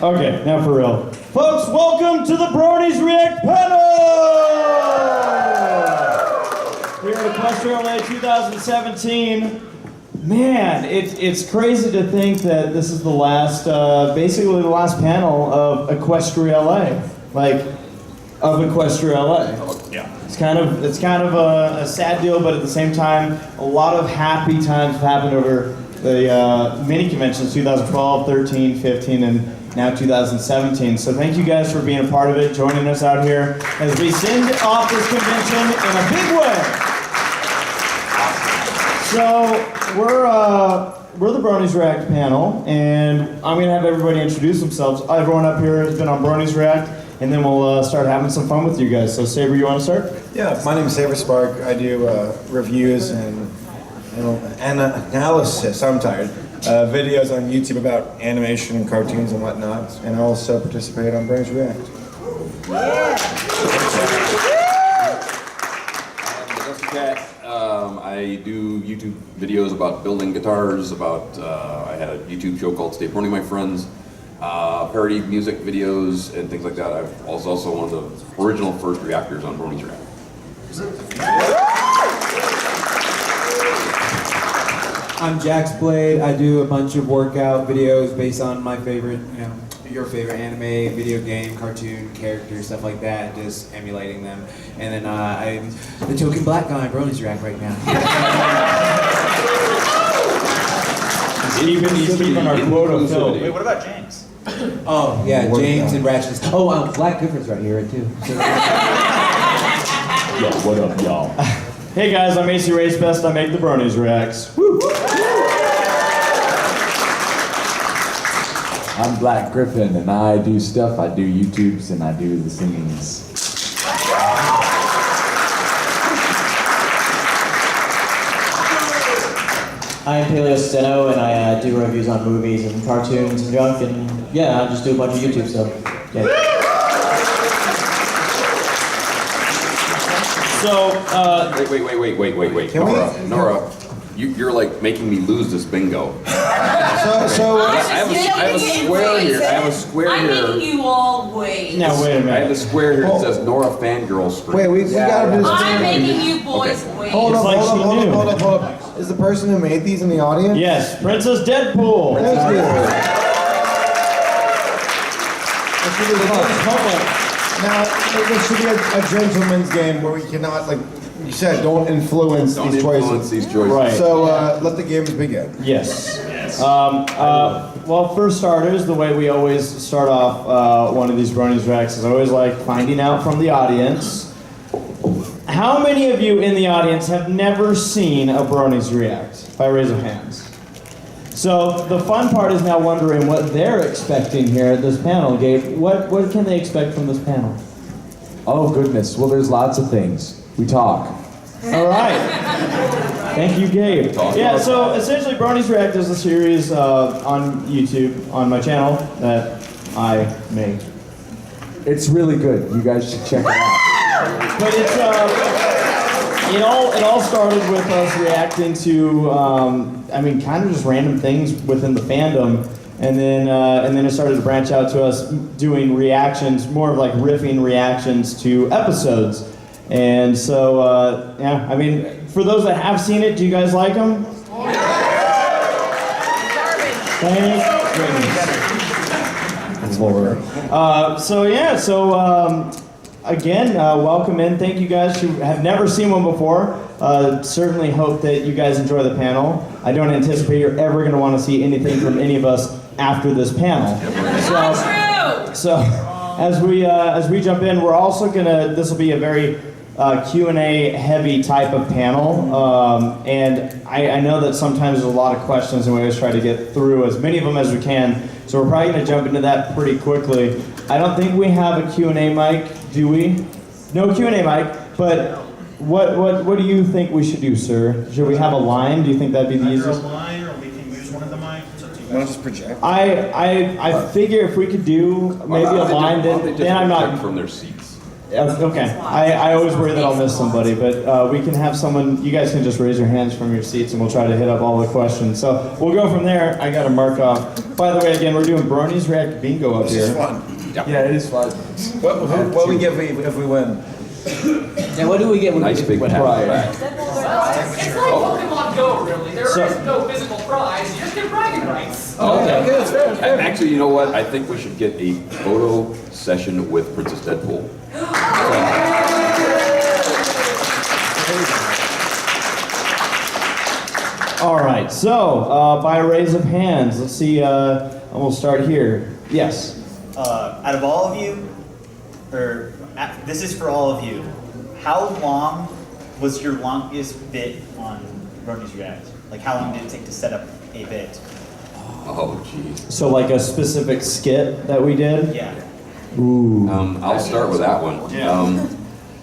Okay, now for real. Folks, welcome to the Bronies React panel! Here at Equestria 2017. Man, it's crazy to think that this is the last, basically the last panel of Equestria LA. Like, of Equestria LA. Yeah. It's kind of a sad deal, but at the same time, a lot of happy times have happened over the mini conventions, 2012, 13, 15, and now 2017. So thank you guys for being a part of it, joining us out here as we send off this convention in a big way. So we're the Bronies React panel, and I'm gonna have everybody introduce themselves. Everyone up here has been on Bronies React, and then we'll start having some fun with you guys. So Saber, you want to start? Yeah, my name is Saberspark. I do reviews and analysis, I'm tired, videos on YouTube about animation and cartoons and whatnot, and I also participate on Bronies React. I'm Dustykat. I do YouTube videos about building guitars, I had a YouTube show called Stay Brony My Friends, parody music videos and things like that. I was also one of the original first reactors on Bronies React. I'm Jaxblade. I do a bunch of workout videos based on my favorite, your favorite anime, video game, cartoon characters, stuff like that, just emulating them. And then I'm the token black guy on Bronies React right now. He's keeping our quota filled. Wait, what about James? Oh, yeah, James and Ratchet. Oh, Black Clifford's right here, too. Yo, what up, y'all? Hey guys, I'm ACRacebest. I make the Bronies Reacts. Woo! I'm Black Griffin, and I do stuff. I do YouTubes, and I do the singings. I'm Paleosteno, and I do reviews on movies and cartoons and junk, and yeah, I just do a bunch of YouTube stuff. Yeah. So, wait. Nora, you're like making me lose this bingo. I have a square here. I'm making you all wait. Now wait a minute. I have a square here that says Nora Fangirl Screen. Wait, we gotta do this. I'm making you boys wait. Hold It's like she knew. up. Is the person who made these in the audience? Yes, Princess Deadpool. Thank you. Now, there should be a gentleman's game where we cannot, like you said, don't influence these choices. Right. So let the games begin. Yes. Well, for starters, the way we always start off one of these Bronies Reacts is I always like finding out from the audience. How many of you in the audience have never seen a Bronies React? By raise of hands. So the fun part is now wondering what they're expecting here at this panel. Gabe, what can they expect from this panel? Oh, goodness. Well, there's lots of things. We talk. All right. Thank you, Gabe. Yeah, so essentially Bronies React is a series on YouTube, on my channel, that I make. It's really good. You guys should check it out. But it's, it all started with us reacting to, kind of just random things within the fandom. And then it started to branch out to us doing reactions, more of like riffing reactions to episodes. And so, for those that have seen it, do you guys like them? Thank goodness. Lord. Again, welcome in. Thank you guys who have never seen one before. Certainly hope that you guys enjoy the panel. I don't anticipate you're ever going to want to see anything from any of us after this panel. So as we jump in, we're also this will be a very Q&A heavy type of panel, and I know that sometimes there's a lot of questions and we always try to get through as many of them as we can, so we're probably going to jump into that pretty quickly. I don't think we have a Q&A mic, do we? No Q&A mic, but what do you think we should do, sir? Should we have a line? Do you think that'd be the easiest? A line, or we can use one of the mics. It's up to you. Want to just project? I figure if we could do maybe a line, then I'm not from their seats. Okay, I always worry that I'll miss somebody, but we can have someone, you guys can just raise your hands from your seats and we'll try to hit up all the questions. So we'll go from there. I got to mark off. By the way, again, we're doing Bronies React Bingo up here. This is fun. Yeah, it is fun. What we get if we win? Yeah, what do we get when Nice big win? prize. It's like Pokemon Go, really. There is no physical prize. You just get bragging rights. Okay. Actually, you know what? I think we should get a photo session with Princess Deadpool. All right, so by a raise of hands, let's see, we'll start here. Yes. Out of all of you, this is for all of you, how long was your longest bit on Bronies React? Like, how long did it take to set up a bit? Oh, geez. So like a specific skit that we did? Yeah. Ooh. I'll start with that one.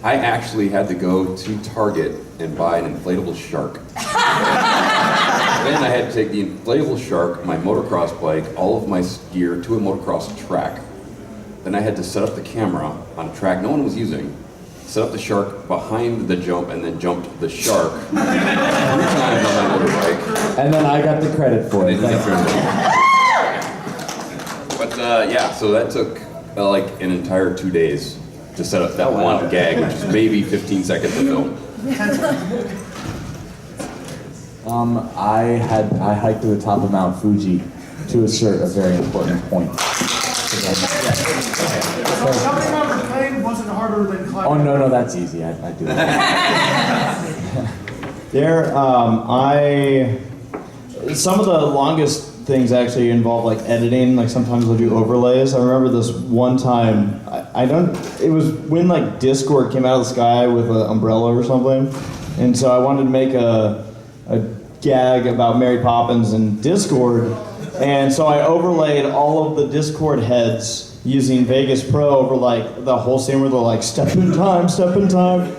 I actually had to go to Target and buy an inflatable shark. Then I had to take the inflatable shark, my motocross bike, all of my gear to a motocross track. Then I had to set up the camera on a track no one was using, set up the shark behind the jump, and then jumped the shark 3 times on my motorbike. And then I got the credit for it. Thank you. But yeah, so that took like an entire 2 days to set up that one gag, which is maybe 15 seconds to film. I hiked to the top of Mount Fuji to assert a very important point. Jumping off the plane wasn't harder than climbing. Oh no, that's easy. I do that. Some of the longest things actually involve like editing, like sometimes we'll do overlays. I remember this one time, it was when like Discord came out of the sky with an umbrella or something, and so I wanted to make a gag about Mary Poppins and Discord, and so I overlaid all of the Discord heads using Vegas Pro over like the whole scene where they're like, step in time, step in time.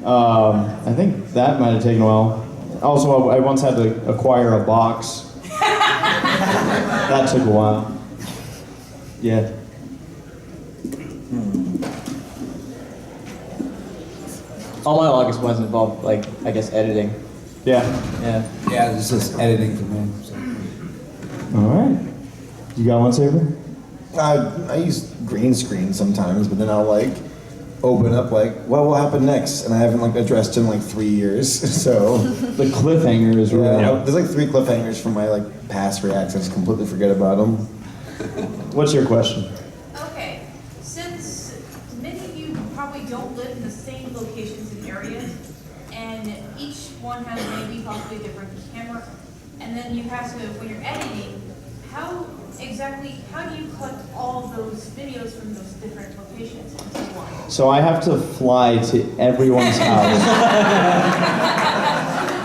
I think that might have taken a while. Also, I once had to acquire a box. That took a while. Yeah. All my longest ones involve, like, I guess, editing. Yeah. Yeah. Yeah, it's just editing for me. So. All right. You got one, Saber? I use green screen sometimes, but then I'll like open up like, what will happen next? And I haven't like addressed in like 3 years, so. The cliffhanger is real. Yeah, there's like 3 cliffhangers from my like past reacts. I just completely forget about them. What's your question? Okay, since many of you probably don't live in the same locations and areas, and each one has maybe possibly a different camera, and then you have to, when you're editing, how do you collect all of those videos from those different locations into one? So I have to fly to everyone's house.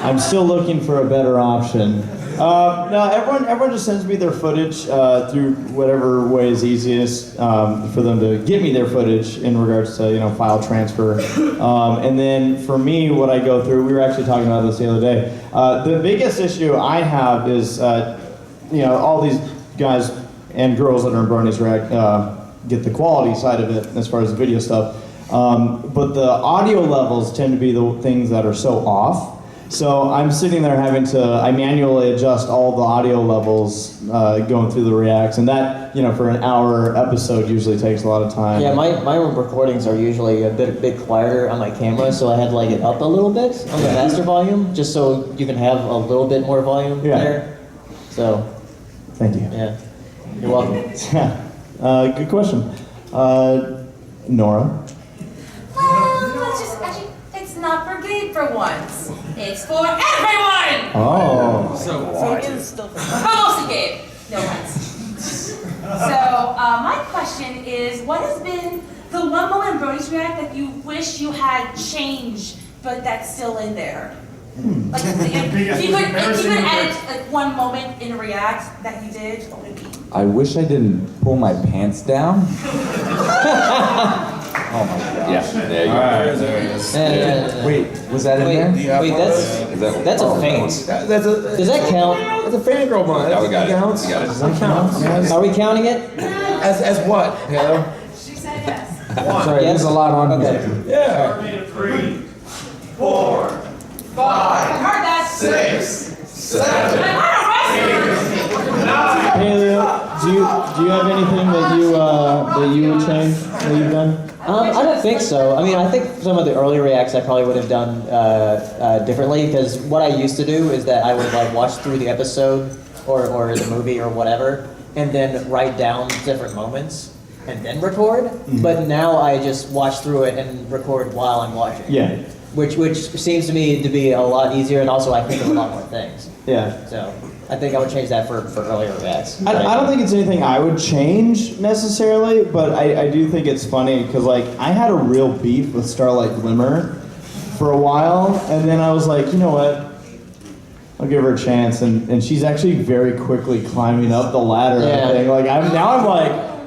I'm still looking for a better option. No, everyone just sends me their footage through whatever way is easiest for them to get me their footage in regards to file transfer. And then for me, what I go through, we were actually talking about this the other day. The biggest issue I have is all these guys and girls that are in Bronies React get the quality side of it as far as the video stuff. But the audio levels tend to be the things that are so off. So I'm sitting there having to, I manually adjust all the audio levels going through the reacts, and that, for an hour episode usually takes a lot of time. Yeah, my recordings are usually a bit quieter on my camera, so I had to like it up a little bit on the master volume, just so you can have a little bit more volume there. So, thank you. Yeah, you're welcome. Good question. Nora? Well, let's just actually, it's not for gay for once. It's for everyone! Oh. So it is still for mostly gay. No offense. So, my question is, what has been the one moment in Bronies React that you wish you had changed, but that's still in there? Like, if you could edit like one moment in React that you did, what would it be? I wish I didn't pull my pants down. Oh my god. Yeah, there you go. There it is. Wait, was that in there? Wait, that's a feint. Does that count? That's a fangirl one. Yeah, we got it. Counts. We got it. That counts. Are we counting it? As what, Taylor? She said yes. Sorry, Yes? there's a lot on Okay. here. 3, 4, 5, I heard that. 6, 7, I heard a Hey Leo, do you have anything that you would change that you've done? I don't think so. I mean, I think some of the early reacts I probably would have done differently, because what I used to do is that I would like watch through the episode or the movie or whatever, and then write down different moments and then record. Mm-hmm. But now I just watch through it and record while I'm watching. Yeah. Which seems to me to be a lot easier, and also I think of a lot more things. Yeah. So I think I would change that for earlier reacts. I don't think it's anything I would change necessarily, but I do think it's funny because like I had a real beef with Starlight Glimmer for a while, and then I was like, you know what? I'll give her a chance, and she's actually very quickly climbing up the ladder. Yeah. I think. Like I'm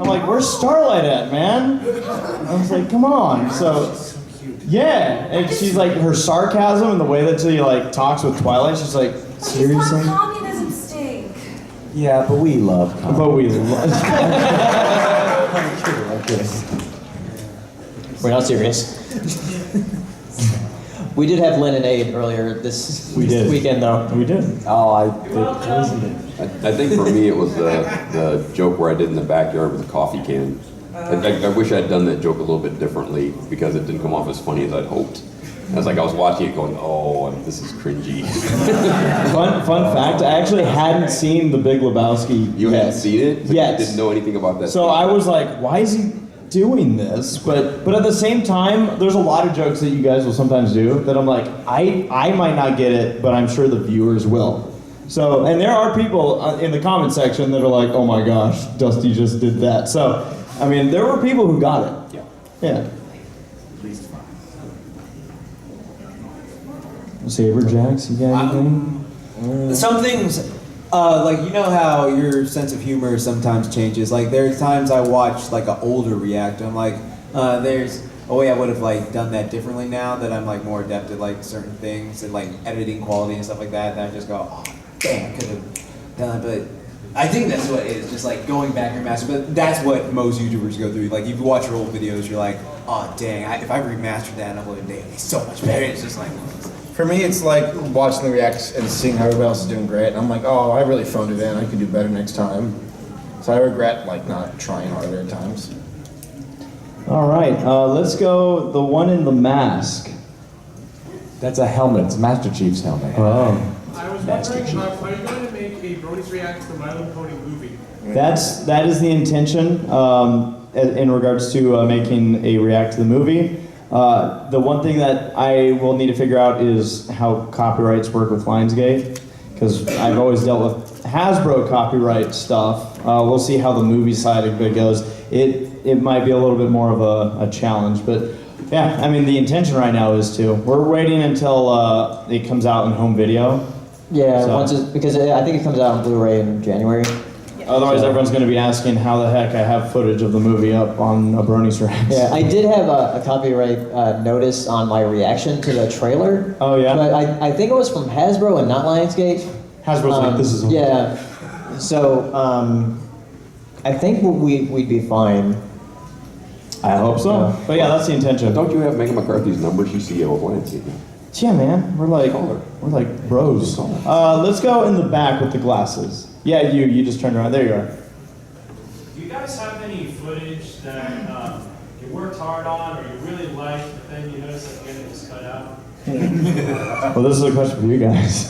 like, where's Starlight at, man? I was like, come on. So yeah, and she's like her sarcasm and the way that she like talks with Twilight. She's like, seriously. Communism stink. Yeah, but we love comedy. But we We're not serious. We did have lemonade earlier this weekend, though. We did. Oh, I did. I think for me it was the joke where I did in the backyard with the coffee can. I wish I'd done that joke a little bit differently because it didn't come off as funny as I'd hoped. I was like, I was watching it going, oh, this is cringy. Fun fact, I actually hadn't seen The Big Lebowski You yet. hadn't seen it? But Yes. you didn't know anything about that. So I was like, why is he doing this? But at the same time, there's a lot of jokes that you guys will sometimes do that I'm like, I might not get it, but I'm sure the viewers will. So, and there are people in the comment section that are like, oh my gosh, Dusty just did that. So, I mean, there were people who got it. Yeah. Saber Jax, you got anything? Some things, like you know how your sense of humor sometimes changes. Like there's times I watch like an older react, I'm like, there's a way I would have like done that differently now that I'm like more adept at like certain things and like editing quality and stuff like that. That I just go, oh damn, I could have done it. But I think that's what it is, just like going back and master. But that's what most YouTubers go through. Like you watch your old videos, you're like, oh dang, if I remastered that and uploaded it, it'd be so much better. It's just like. For me, it's like watching the reacts and seeing how everybody else is doing great. And I'm like, oh, I really phoned it in. I could do better next time. So I regret like not trying harder at times. All right, let's go the one in the mask. That's a helmet. It's Master Chief's helmet. Oh. I was wondering, are you going to make a Bronies React to the My Little Pony movie? That is the intention in regards to making a react to the movie. The one thing that I will need to figure out is how copyrights work with Lionsgate, because I've always dealt with Hasbro copyright stuff. We'll see how the movie side of it goes. It might be a little bit more of a challenge, but yeah, I mean the intention right now is to. We're waiting until it comes out in home video. Yeah, So- because I think it comes out on Blu-ray in January. Otherwise, everyone's going to be asking how the heck I have footage of the movie up on a Bronies Reacts. Yeah, I did have a copyright notice on my reaction to the trailer. Oh, yeah? But I think it was from Hasbro and not Lionsgate. Hasbro's like, this is... Yeah. So, I think we'd be fine. I hope so. But yeah, that's the intention. Don't you have Megan McCarthy's number? She's CEO of Lionsgate. Yeah, man. We're like bros. Let's go in the back with the glasses. Yeah, you just turned around. There you are. Do you guys have any footage that you worked hard on or you really liked, but then you noticed at the end it was cut out? Well, this is a question for you guys.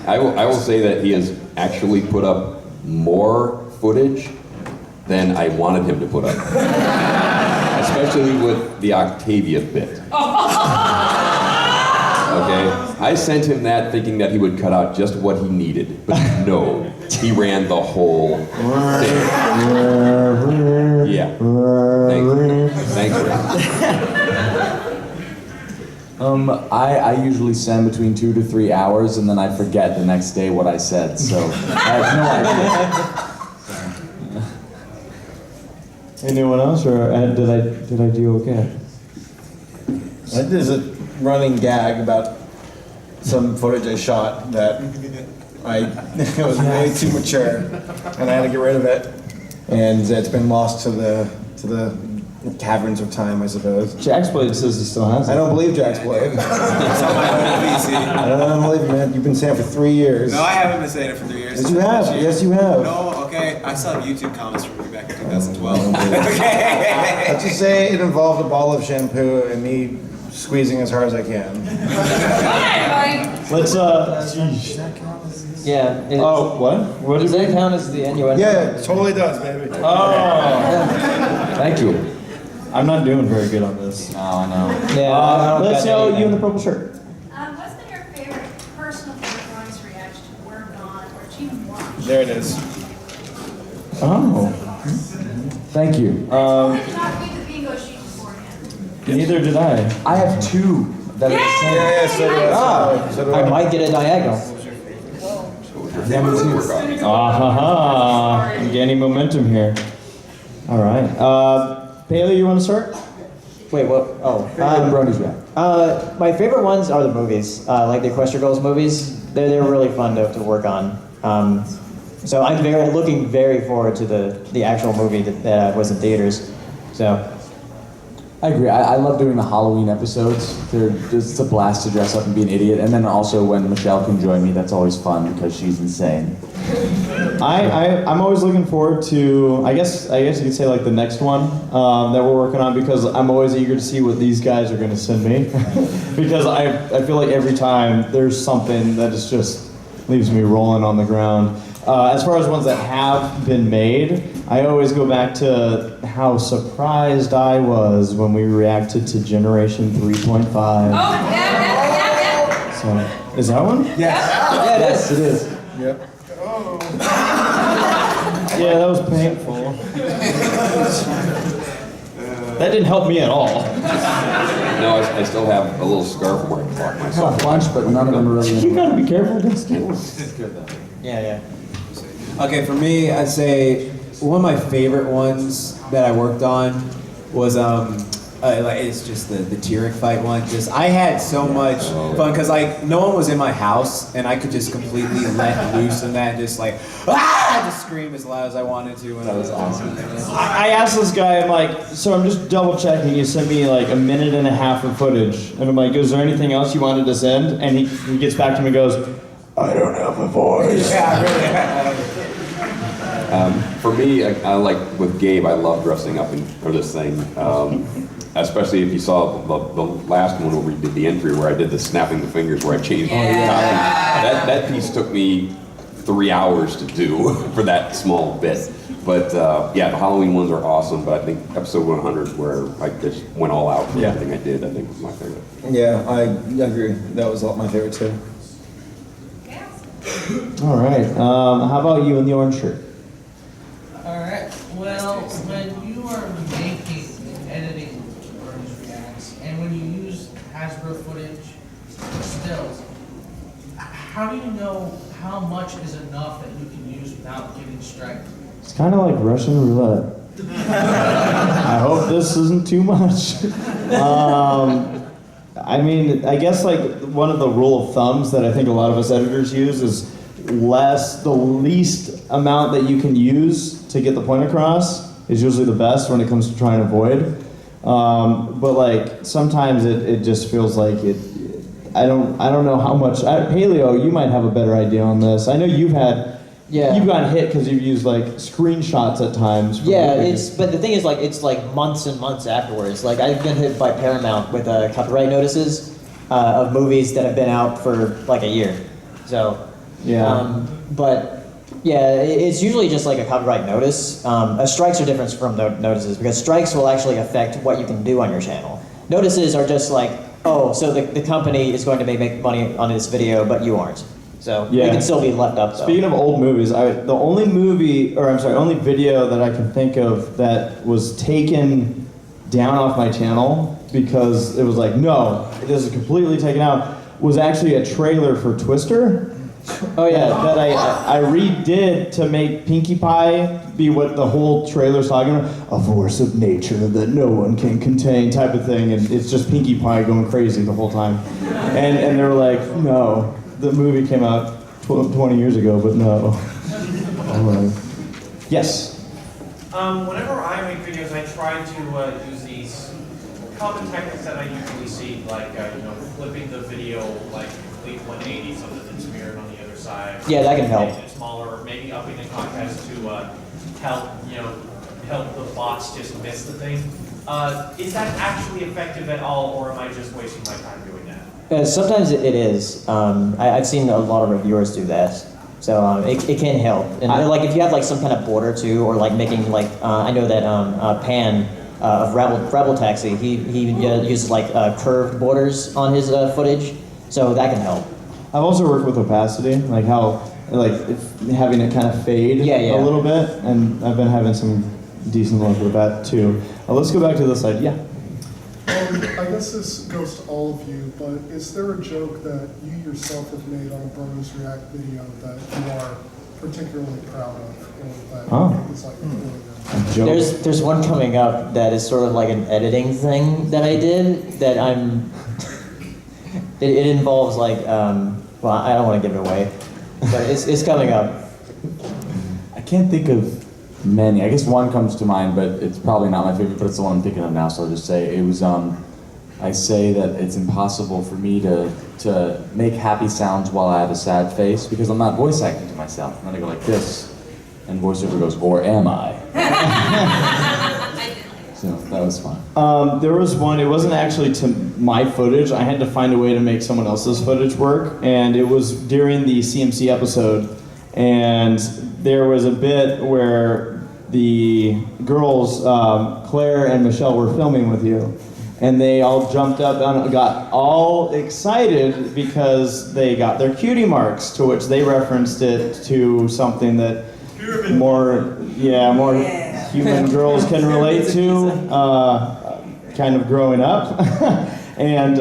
I will say that he has actually put up more footage than I wanted him to put up. Especially with the Octavia bit. Okay? I sent him that thinking that he would cut out just what he needed. But no, he ran the whole thing. Yeah. Thanks, Ray. I usually send between 2 to 3 hours, and then I forget the next day what I said. So I have no idea. Anyone else, or did I do okay? There's a running gag about some footage I shot that it was way too mature, and I had to get rid of it. and it's been lost to the caverns of time, I suppose. Jaxblade says he still has it. I don't believe Jaxblade. I don't believe it, man. You've been saying it for 3 years. No, I haven't been saying it for 3 years. Yes, you have. Yes, you have. No, okay. I saw YouTube comments from you back in 2012. Okay. Let's just say it involved a ball of shampoo and me squeezing as hard as I can. Let's Yeah. Oh, what? What Does that count as the innuendo? Yeah, it totally does, baby. Oh. Thank you. I'm not doing very good on this. No, I know. Yeah. I don't Let's got know anything. you in the purple shirt. What's been your favorite personal Bronies reaction to work on or to even watch? There it is. Oh. Thank you. I did not read the bingo sheet beforehand. Neither did I. I have 2 that are the same. Yeah, so do I. So do I might get a diagonal. Ah, I'm gaining momentum here. All right. Bailey, you want to start? Wait, what? Oh. Bronies react. My favorite ones are the movies, like the Equestria Girls movies. They're really fun to work on. So I'm looking very forward to the actual movie that was in theaters. So. I agree. I love doing the Halloween episodes. They're just a blast to dress up and be an idiot. And then also when Michelle can join me, that's always fun because she's insane. I'm always looking forward to, I guess you could say like the next one that we're working on, because I'm always eager to see what these guys are going to send me. Because I feel like every time there's something that just leaves me rolling on the ground. As far as ones that have been made, I always go back to how surprised I was when we reacted to Generation 3.5. Oh, yeah. So, is that one? Yes. Yes, it is. Yep. Yeah, that was painful. That didn't help me at all. No, I still have a little scar from where I blocked myself. A bunch, but none of them are really. You gotta be careful with this too. Yeah. Okay, for me, I'd say one of my favorite ones that I worked on was it's just the Tyrek fight one. Just I had so much fun because like no one was in my house and I could just completely let loose in that and just like just scream as loud as I wanted to. And that was awesome. I asked this guy, I'm like, so I'm just double checking. You sent me like a minute and a half of footage, and I'm like, is there anything else you wanted to send? And he gets back to me and goes, I don't have a voice. Yeah, really. For me, I like with Gabe, I love dressing up for this thing. Especially if you saw the last one where we did the entry where I did the snapping the fingers where I changed the copy. That piece took me 3 hours to do for that small bit. But yeah, the Halloween ones are awesome, but I think episode 100 where I just went all out for everything I did, I think was my favorite. Yeah, I agree. That was my favorite too. All right. How about you in the orange shirt? Alright, well, when you are making and editing Bronies Reacts, and when you use Hasbro footage or stills, how do you know how much is enough that you can use without getting striked? It's kind of like Russian roulette. I hope this isn't too much. I mean, I guess like one of the rule of thumbs that I think a lot of us editors use is the least amount that you can use to get the point across is usually the best when it comes to trying to avoid. But like sometimes it just feels like I don't know how much. Paleo, you might have a better idea on this. I know you've gotten hit because you've used like screenshots at times. Yeah, but the thing is, like, it's like months and months afterwards. Like, I've been hit by Paramount with copyright notices of movies that have been out for like a year. So, yeah. But yeah, it's usually just like a copyright notice. Strikes are different from notices because strikes will actually affect what you can do on your channel. Notices are just like, oh, so the company is going to make money on this video, but you aren't. So it can still be left up though. Speaking of old movies, the only video that I can think of that was taken down off my channel because it was like, no, this is completely taken out, was actually a trailer for Twister. Oh yeah. That I redid to make Pinkie Pie be what the whole trailer's talking about, a force of nature that no one can contain type of thing, and it's just Pinkie Pie going crazy the whole time. And they were like, no. The movie came out 20 years ago, but no. All right. Yes. Whenever I make videos, I try to use these common techniques that I usually see, like flipping the video like complete 180 so that it's mirrored on the other side. Yeah, that can help. Making it smaller, or maybe upping the contrast to help the bots just miss the thing. Is that actually effective at all, or am I just wasting my time doing that? Sometimes it is. I've seen a lot of reviewers do that. So it can help. And like if you have like some kind of border too, or like making like, I know that Pan of Rebel Taxi, he uses like curved borders on his footage. So that can help. I've also worked with opacity, like how, having it kind of fade a little bit, and I've been having some decent luck with that too. Let's go back to this side, yeah. I guess this goes to all of you, but is there a joke that you yourself have made on a Bronies React video that you are particularly proud of, or that you think is like really good? There's one coming up that is sort of like an editing thing that I did that it involves like, well, I don't want to give it away, but it's coming up. I can't think of many. I guess one comes to mind, but it's probably not my favorite, but it's the one I'm thinking of now, so I'll just say it was, I say that it's impossible for me to make happy sounds while I have a sad face, because I'm not voice acting to myself. I'm gonna go like this, and voiceover goes, or am I? So that was fun. There was one, it wasn't actually to my footage. I had to find a way to make someone else's footage work, and it was during the CMC episode, and there was a bit where the girls, Claire and Michelle, were filming with you, and they all jumped up and got all excited because they got their cutie marks, to which they referenced it to something that more human girls can relate to, kind of growing up. And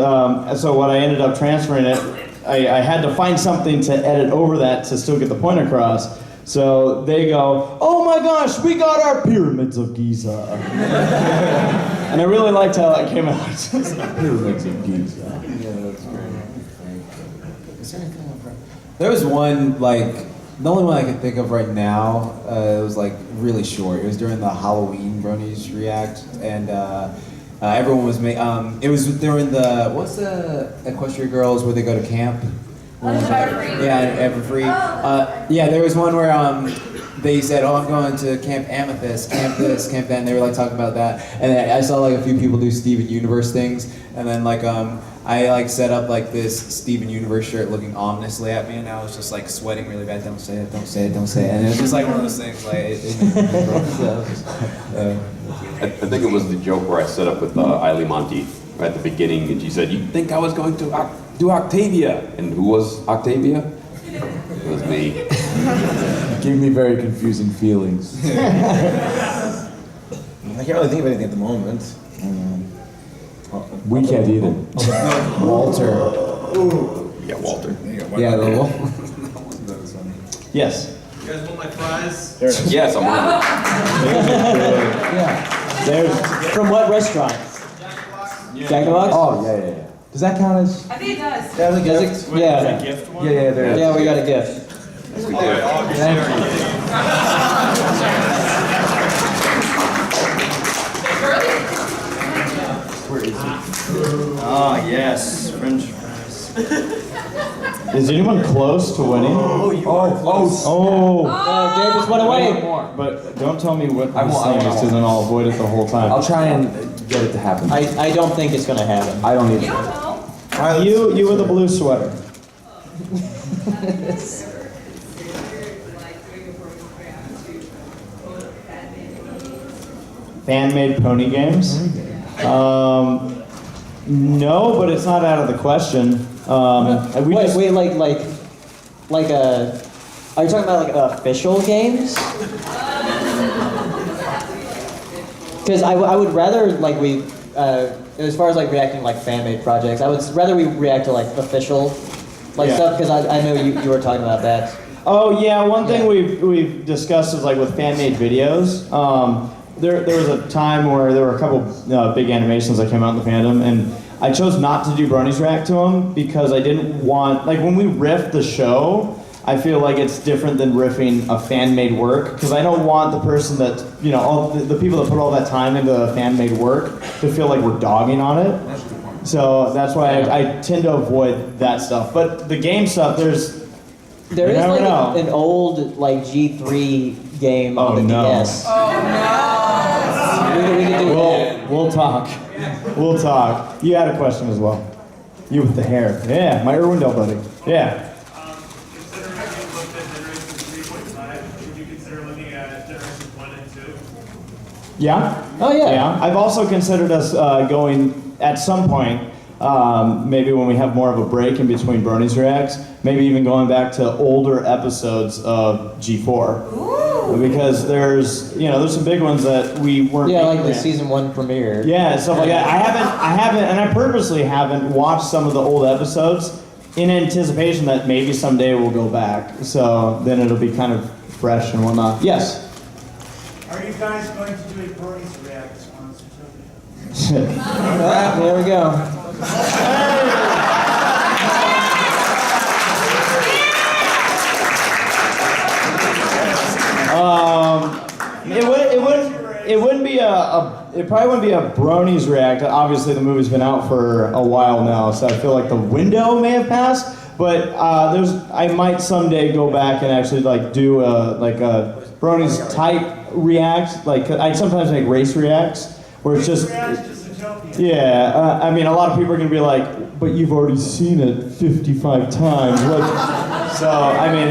so what I ended up transferring it, I had to find something to edit over that to still get the point across. So they go, oh my gosh, we got our pyramids of Giza. And I really liked how that came out. Pyramids of Giza. Yeah, that's great. Is there anything else? There was one, like, the only one I can think of right now, it was like really short. It was during the Halloween Bronies React, and everyone was it was during the, what's the Equestria Girls where they go to camp? Everfree. Yeah, Everfree. Yeah, there was one where they said, oh, I'm going to Camp Amethyst, camp this, camp that, and they were like talking about that. And then I saw like a few people do Steven Universe things, and then like I like set up like this Steven Universe shirt looking ominously at me, and I was just like sweating really bad. Don't say it, don't say it, don't say it. And it was just like one of those things like I think it was the joke where I set up with Eileen Monty at the beginning, and she said, "You think I was going to do Octavia?" And who was Octavia? It was me. It gave me very confusing feelings. I can't really think of anything at the moment. We can't either. Walter. Yeah, Walter. Yeah, the That was funny. Yes. You guys want my fries? Yes, I'm on it. Yeah. There's, From what restaurant? Jack in the Box? Oh, yeah. Does that count as? I think it does. Yeah, Does it? Yeah. Gift one? Yeah, there is. Yeah, we got a gift. where is it? Ah, yes, French fries. Is anyone close to winning? Oh, Gabe just went away. But don't tell me what I I'm won't- saying, because then I'll avoid it the whole time. I'll try and get it to happen. I don't think it's gonna happen. I don't You either. don't know. You with a blue sweater. Fan-made pony games? No, but it's not out of the question. Wait, like a. Are you talking about like official games? Because I would rather like we, as far as like reacting like fan-made projects, I would rather we react to like official like stuff, because I know you were talking about that. Oh yeah, one thing we've discussed is like with fan-made videos. There was a time where there were a couple big animations that came out in the fandom, and I chose not to do Bronies React to them because I didn't want, like when we riffed the show, I feel like it's different than riffing a fan-made work, because I don't want the person that, you know, all the people that put all that time into a fan-made work to feel like we're dogging on it. So that's why I tend to avoid that stuff. But the game stuff, there is like an old like G3 game on the DS. Oh no! We can do that. We'll talk. We'll talk. You had a question as well. You with the hair. Yeah, my Irwindale buddy. Yeah. Considering you looked at Generation 3.5, would you consider looking at Generations 1 and 2? Yeah? Oh, yeah. Yeah. I've also considered us going at some point, maybe when we have more of a break in between Bronies Reacts, maybe even going back to older episodes of G4. Ooh. Because there's some big ones that we weren't. Yeah, like the yet. season 1 premiere. Yeah, stuff like that. I haven't, and I purposely haven't watched some of the old episodes in anticipation that maybe someday we'll go back. So then it'll be kind of fresh and whatnot. Yes. Are you guys going to do a Bronies React on There we go. It probably wouldn't be a Bronies React. Obviously, the movie's been out for a while now, so I feel like the window may have passed. But I might someday go back and actually like do a Bronies type react. Like I sometimes make race reacts where it's just. Yeah, I mean, a lot of people are gonna be like, but you've already seen it 55 times. So, I mean,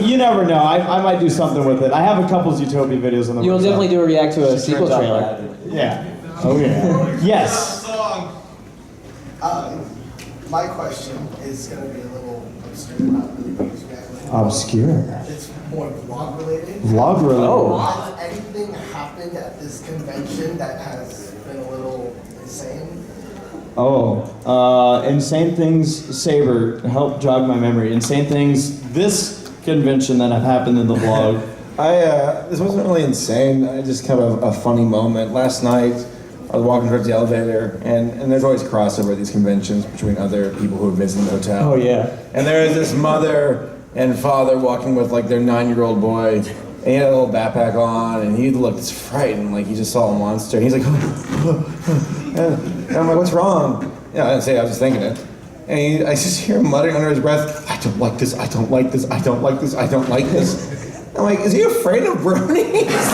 you never know. I might do something with it. I have a couple Zootopia videos on the You'll website. definitely do a react to a sequel trailer. Yeah. Oh, yeah. Yes. My question is going to be a little obscure, not really Bronies React. Obscure. It's more vlog related. Vlog related. Oh. Has anything happened at this convention that has been a little insane? Insane things, Saber, help jog my memory. Insane things, this convention that have happened in the vlog. This wasn't really insane. I just kind of a funny moment. Last night, I was walking towards the elevator, and there's always crossover at these conventions between other people who are visiting the hotel. Oh, yeah. And there was this mother and father walking with like their 9-year-old boy, and he had a little backpack on, and he looked frightened, like he just saw a monster. And he's like, and I'm like, what's wrong? Yeah, I didn't say it, I was just thinking it. And I just hear him muttering under his breath, I don't like this, I don't like this, I don't like this, I don't like this. I'm like, is he afraid of bronies?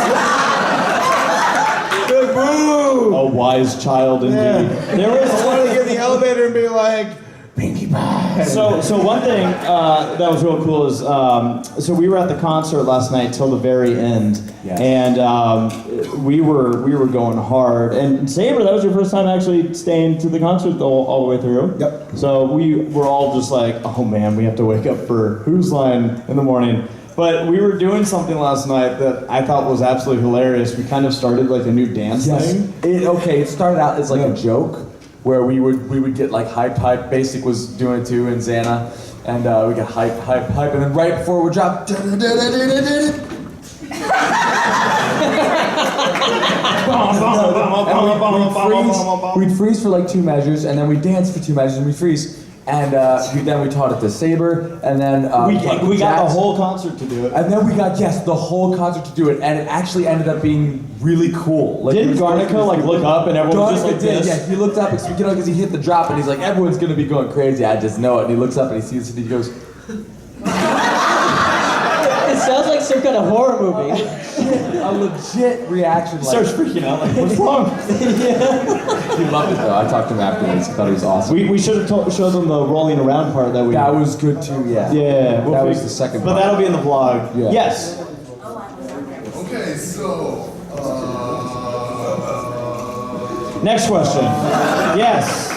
Like, boo! A wise child indeed. Yeah. I wanted to get in the elevator and be like, Pinkie Pie. So one thing that was real cool is, so we were at the concert last night till the very end, and we were going hard. And Saber, that was your first time actually staying to the concert all the way through. Yep. So we were all just like, oh man, we have to wake up for Who's Line in the morning. But we were doing something last night that I thought was absolutely hilarious. We kind of started like a new dance thing. It started out as like a joke where we would get like hype. Basic was doing it too, and Xana, and we got hype, and then right before we drop, we'd freeze for like 2 measures, and then we'd dance for 2 measures, and we'd freeze. And then we taught it to Saber, and then we got the whole concert to do it. And then we got the whole concert to do it, and it actually ended up being really cool. Like, didn't Garnica like look up and everyone was just like this? Yeah, he looked up because he hit the drop, and he's like, everyone's gonna be going crazy. I just know it. And he looks up and he sees it, and he goes. It sounds like some kind of horror movie. A legit reaction. Like, Starts freaking out. Like, what's wrong? He loved it though. I talked to him afterwards. He thought it was awesome. We should have showed them the rolling around part that we. That was good too. Yeah. Yeah. That was the second But part. that'll be in the vlog. Yeah. Yes. Okay, so. Next question. Yes.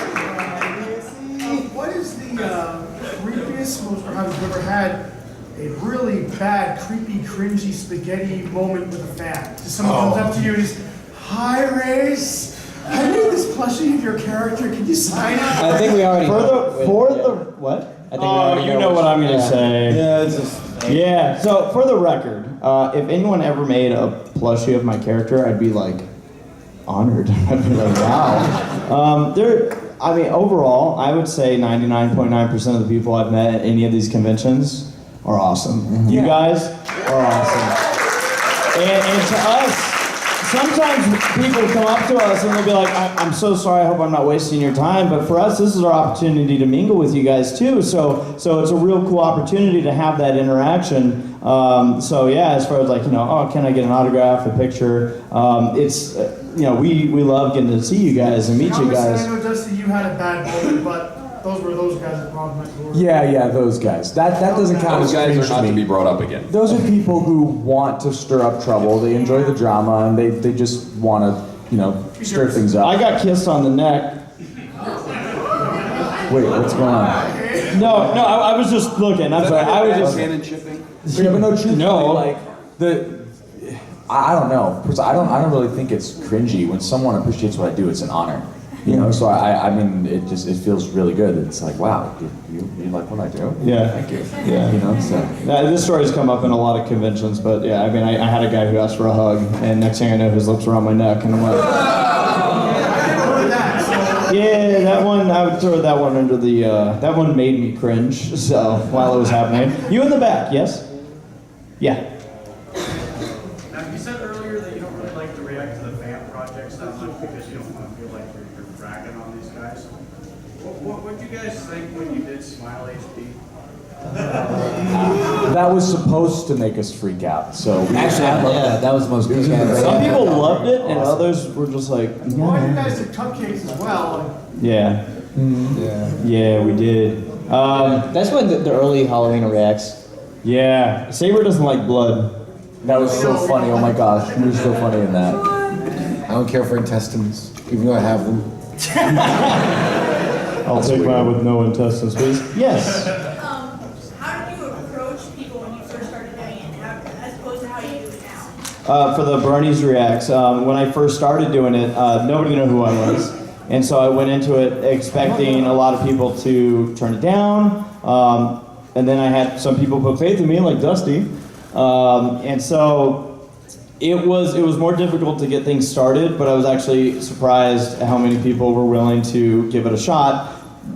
What is the creepiest most, or have you ever had a really bad, creepy, cringy spaghetti moment with a fan? Just someone comes up to you and is, hi, Race. I made this plushie of your character. Can you sign it? I think we already what? I think we already you know what I'm gonna say. Yeah, it's just. Yeah. So for the record, if anyone ever made a plushie of my character, I'd be like honored. I'd be like, wow. Overall, I would say 99.9% of the people I've met at any of these conventions are awesome. You guys are awesome. And to us, sometimes people come up to us and they'll be like, I'm so sorry, I hope I'm not wasting your time, but for us, this is our opportunity to mingle with you guys too, so it's a real cool opportunity to have that interaction. So yeah, as far as like, oh, can I get an autograph, a picture, it's, we love getting to see you guys and meet you guys. I know, Dusty, you had a bad moment, but those guys that brought my glory. Yeah, those guys. That doesn't count Those as guys cringe are not to to me. be brought up again. Those are people who want to stir up trouble. They enjoy the drama and they just want to, stir things up. I got kissed on the neck. Wait, what's going on? No, I was just looking. I'm sorry. I was just. Canon shipping? Yeah, but no, truthfully, No. like I don't know. Because I don't really think it's cringy when someone appreciates what I do. It's an honor, So I mean, it feels really good. It's like, wow, you like what I do? Yeah. Thank you. Yeah. So. This story's come up in a lot of conventions, but yeah, I mean, I had a guy who asked for a hug, and next thing I know, his lips were on my neck, and I'm like. Yeah, that one, I would throw that one under the, that one made me cringe, so, while it was happening. You in the back, yes? Yeah. Now, you said earlier that you don't really like to react to the fan projects that much because you don't want to feel like you're bragging on these guys. What did you guys think when you did Smile HD? That was supposed to make us freak out. So we Actually, I love that. That was the most good. Some people loved it, and others were just like, Well, you guys did cupcakes as well. yeah. Yeah, we did. That's when the early Halloween reacts. Yeah, Saber doesn't like blood. That was so funny. Oh my gosh, he was so funny in that. I don't care for intestines, even though I have them. I'll take mine with no intestines, please. Yes. How did you approach people when you first started doing it, as opposed to how you do it now? For the Bronies reacts, when I first started doing it, nobody knew who I was. And so I went into it expecting a lot of people to turn it down. And then I had some people put faith in me, like Dusty. And so it was more difficult to get things started, but I was actually surprised at how many people were willing to give it a shot.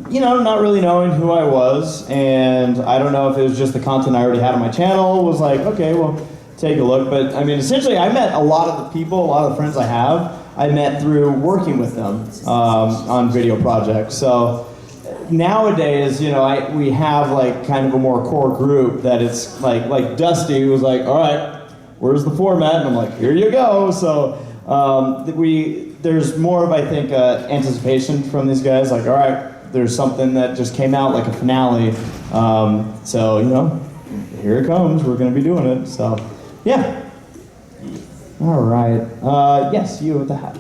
Not really knowing who I was, and I don't know if it was just the content I already had on my channel was like, okay, well, take a look. But I mean, essentially, I met a lot of the people, a lot of the friends I have, I met through working with them on video projects. So nowadays, we have like kind of a more core group that it's like Dusty was like, all right, where's the format? And I'm like, here you go. So there's more of, I think, anticipation from these guys. Like, all right, there's something that just came out, like a finale. So, here it comes. We're going to be doing it. So, yeah. All right. Yes, you with the hat.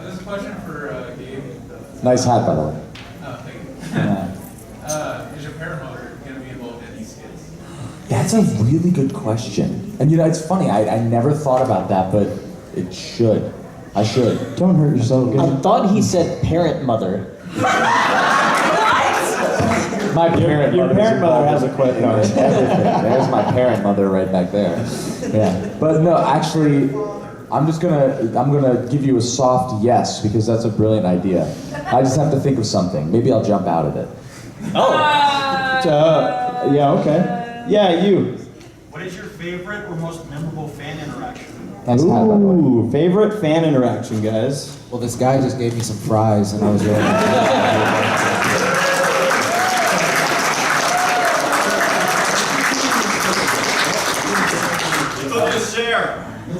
This is a question for Gabe. Nice hat, by the way. Oh, thank you. Yeah. Is your parent mother going to be involved in these skits? That's a really good question. And it's funny, I never thought about that, but it should. I should. Don't hurt yourself. I thought he said parent mother. My parent Your parent mother has a question. No, everything. There's my parent mother right back there. Yeah. But no, actually, I'm gonna give you a soft yes because that's a brilliant idea. I just have to think of something. Maybe I'll jump out of it. Yeah, okay. Yeah, you. What is your favorite or most memorable fan interaction? Nice hat, by the way. Ooh, favorite fan interaction, guys. Well, this guy just gave me some fries, and I was really.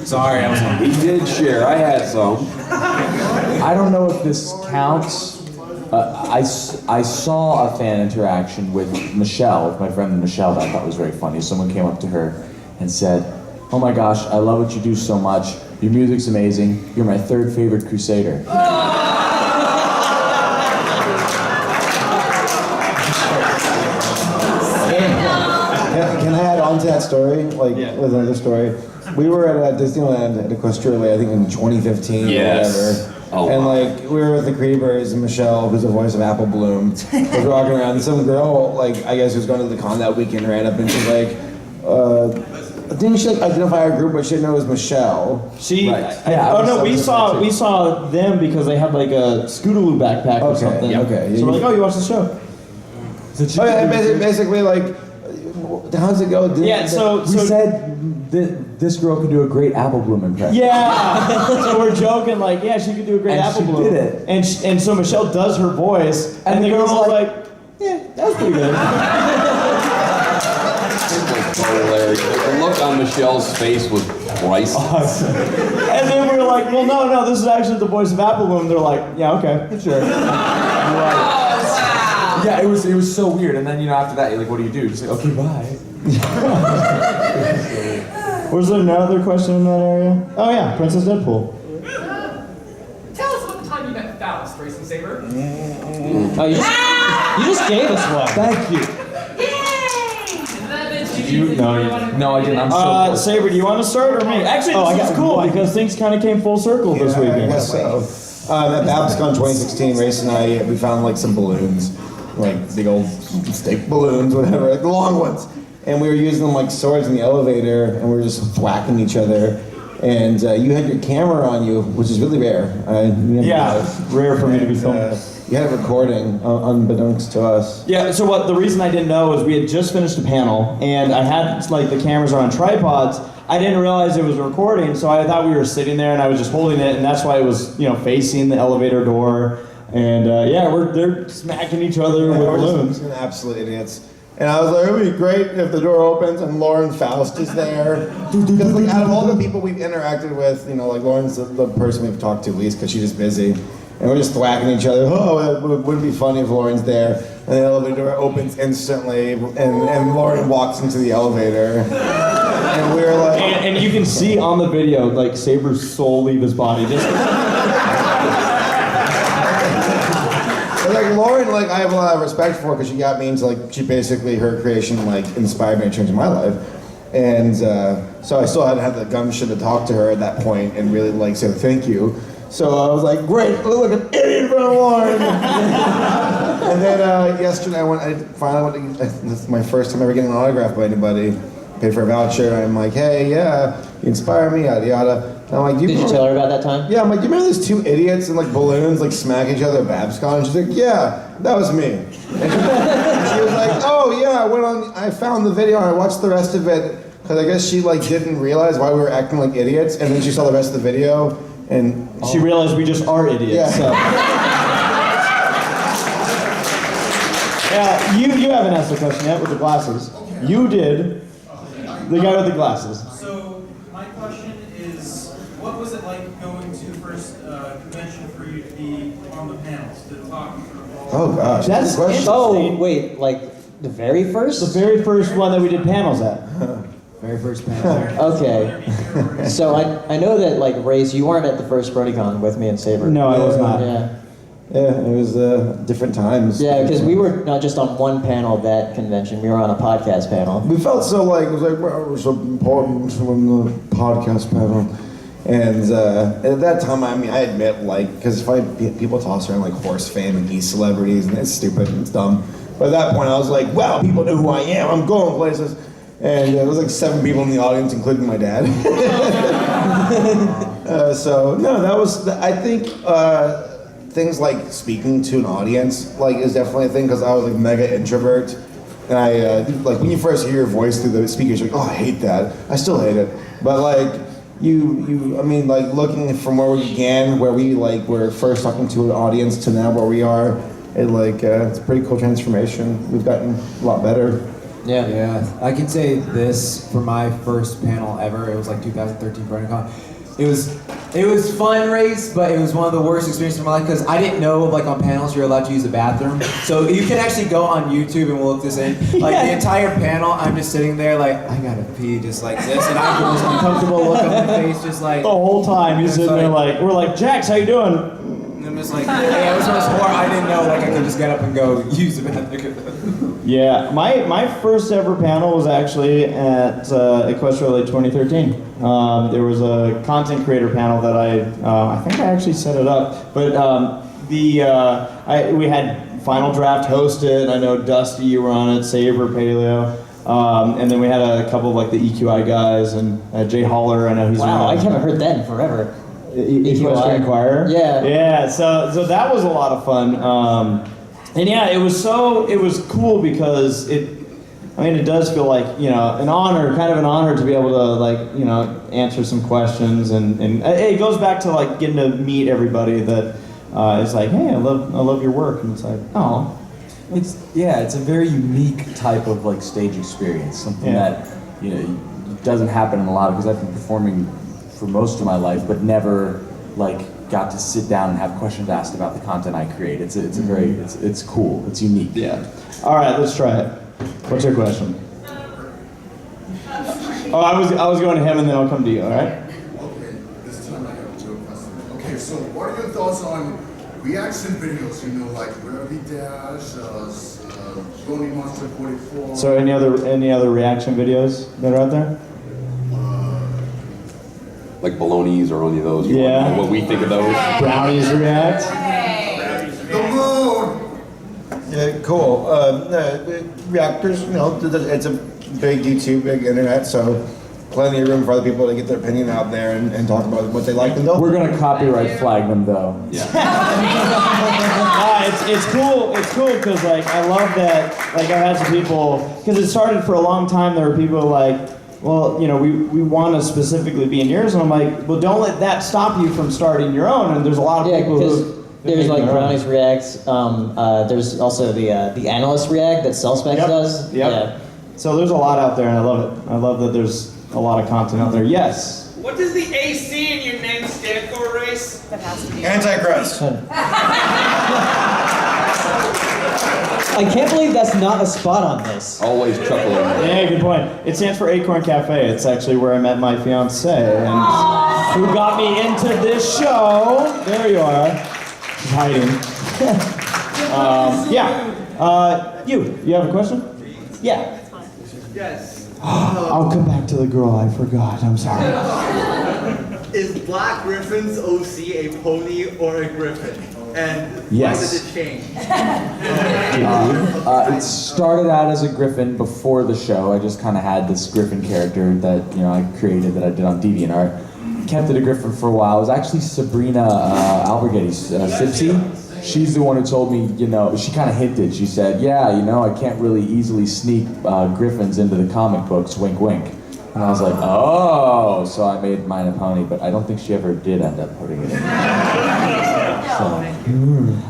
Sorry, I was hungry. He did share. I had some. I don't know if this counts. I saw a fan interaction with Michelle, with my friend Michelle, that I thought was very funny. Someone came up to her and said, "Oh my gosh, I love what you do so much. Your music's amazing. You're my third favorite Crusader." Can I add on to that story? With another story? We were at Disneyland at Equestria, I think in 2015 Yes. or whatever. And we were with the Creepers and Michelle, who's the voice of Apple Bloom, was walking around. And some girl, I guess, who was going to the con that weekend, ran up and she's like, didn't she identify our group, but she didn't know it was Michelle? She, Yeah, oh no, we saw them because they had like a Scootaloo backpack or something. Okay. So we're like, oh, you watched the show? Oh yeah, and basically how's it go? Yeah, so We said this girl could do a great Apple Bloom impression. Yeah, so we're joking like, yeah, she could do a great And Apple she Bloom. did it. And so Michelle does her voice, and the girl's like, yeah, that was pretty good. It was hilarious. The look on Michelle's face was priceless. And then we were like, well, no, this is actually the voice of Apple Bloom. They're like, yeah, okay, sure. Yeah, it was so weird. And then after that, you're like, what do you do? Just like, okay, bye. Was there another question in that area? Oh yeah, Princess Deadpool. Tell us about the time you met Faust, Racing Saber. Oh, you just gave us one. Thank you. No, I didn't. I'm so close. Saber, do you want to start or me? Actually, this is cool because things kind of came full circle this weekend. I guess so. At BabsCon 2016, Race and I, we found like some balloons, like big old stick balloons, whatever, like the long ones. And we were using them like swords in the elevator, and we were just whacking each other. And you had your camera on you, which is really rare. Rare for me to be filmed. You had a recording, unbeknownst to us. Yeah, so the reason I didn't know is we had just finished a panel, and I had like the cameras are on tripods. I didn't realize it was recording, so I thought we were sitting there, and I was just holding it, and that's why it was facing the elevator door. And they're smacking each other with balloons. Just absolute idiots. And I was like, it would be great if the door opens and Lauren Faust is there. Because like out of all the people we've interacted with, like Lauren's the person we've talked to least because she's just busy. And we're just thwacking each other. Oh, it would be funny if Lauren's there. And the elevator door opens instantly, and Lauren walks into the elevator. And we were like... And you can see on the video, like, Saber's soul leave his body. Just... Like Lauren, like I have a lot of respect for because she got me into like her creation like inspired me to change my life, and so I still hadn't had the gumption to talk to her at that point and really like say thank you. So I was like, great, look like an idiot in front of Lauren. And then yesterday I finally went to, this is my first time ever getting an autograph by anybody. Paid for a voucher. And I'm like, hey, yeah, you inspire me, yada yada. And I'm like, Did you tell her about that time? Yeah, I'm like, do you remember those two idiots in like balloons like smack each other at BabsCon? And she's like, yeah, that was me. And she was like, oh yeah, I found the video and I watched the rest of it because I guess she like didn't realize why we were acting like idiots, and then she saw the rest of the video and she realized we just are idiots. Yeah. So. Yeah, you haven't asked the question yet with the glasses. You did. The guy with the glasses. So my question is, what was it like going to the first convention for you to be on the panels, to talk? Oh gosh, that's interesting. Oh wait, like the very first? The very first one that we did panels at. Very first panel. Okay. So I know that like Race, you weren't at the first BronyCon with me and Saber. No, I was not. Yeah. Yeah, it was different times. Yeah, because we were not just on one panel at that convention, we were on a podcast panel. We felt so like, it was like, well, we're so important from the podcast panel. And at that time, I mean, I admit, like, because people toss around like horse fame and e-celebrities, and it's stupid and it's dumb. But at that point, I was like, wow, people know who I am, I'm going places. And there was like 7 people in the audience, including my dad. So, no, that was, I think, things like speaking to an audience like is definitely a thing because I was like mega introvert, and I like when you first hear your voice through the speakers, you're like, oh, I hate that. I still hate it, but like I mean, like looking from where we began, where we like were first talking to an audience to now where we are, it's a pretty cool transformation. We've gotten a lot better. Yeah. I can say this for my first panel ever. It was like 2013 BronyCon. It was fun, Race, but it was one of the worst experiences of my life because I didn't know like on panels you're allowed to use the bathroom. So you can actually go on YouTube and we'll look this in. Like the entire panel, I'm just sitting there like I gotta pee just like this, and I have the most uncomfortable look on my face, just like the whole time you're sitting there like we're like, Jax, how you doing? And I'm just like, yeah, it was horrible. I didn't know like I could just get up and go use the bathroom. Yeah, my first ever panel was actually at Equestria 2013. There was a content creator panel that I think I actually set it up, but we had Final Draft hosted. I know Dusty, you were on it, Saber, Paleo, and then we had a couple of like the EQI guys and Jay Holler. I know he's wow. I haven't heard that in forever. Equestria Inquirer. Yeah. Yeah. So that was a lot of fun. And yeah, it was cool because I mean, it does feel like, an honor, kind of an honor to be able to, answer some questions. And it goes back to, getting to meet everybody that is like, hey, I love your work. And it's like, oh. It's a very unique type of stage experience, something that doesn't happen in a lot of, because I've been performing for most of my life, but never got to sit down and have questions asked about the content I create. It's cool. It's unique. Yeah. All right, let's try it. What's your question? Oh, I was going to him and then I'll come to you. All right. Okay, this time I have a joke question. Okay, so what are your thoughts on reaction videos? Like Gravity Dash, Brony Monster 44. So any other reaction videos that are out there? Like Balonies or any of those? Yeah. What we think of those? Brownies react. The moon! Yeah, cool. Reactors, it's a big YouTube, big internet, so plenty of room for other people to get their opinion out there and talk about what they like and don't. We're gonna copyright flag them though. Yeah. It's cool. It's cool because I love that. I've had some people, because it started for a long time. There were people well, we want to specifically be in yours, and I'm like, well, don't let that stop you from starting your own. And there's a lot of people who. There's Brownies reacts. There's also the analyst react that Saberspark does. Yep. Yeah. So there's a lot out there, and I love it. I love that there's a lot of content out there. Yes. What does the AC in your name stand for, Race? That has to be. Antichrist. I can't believe that's not a spot on this. Always chuckling. Yeah, good point. It stands for Acorn Cafe. It's actually where I met my fiance, and who got me into this show. There you are. She's hiding. You have a question? Yeah. Yes. I'll come back to the girl. I forgot. I'm sorry. Is Black Griffin's OC a pony or a griffin? And Yes. why did it change? It started out as a griffin before the show. I just kind of had this griffin character that I created that I did on DeviantArt. Kept it a griffin for a while. It was actually Sabrina Alberghetti's Sipsy. She's the one who told me, she kind of hinted. She said, I can't really easily sneak griffins into the comic books, wink, wink. And I was like, oh, so I made mine a pony, but I don't think she ever did end up putting it in.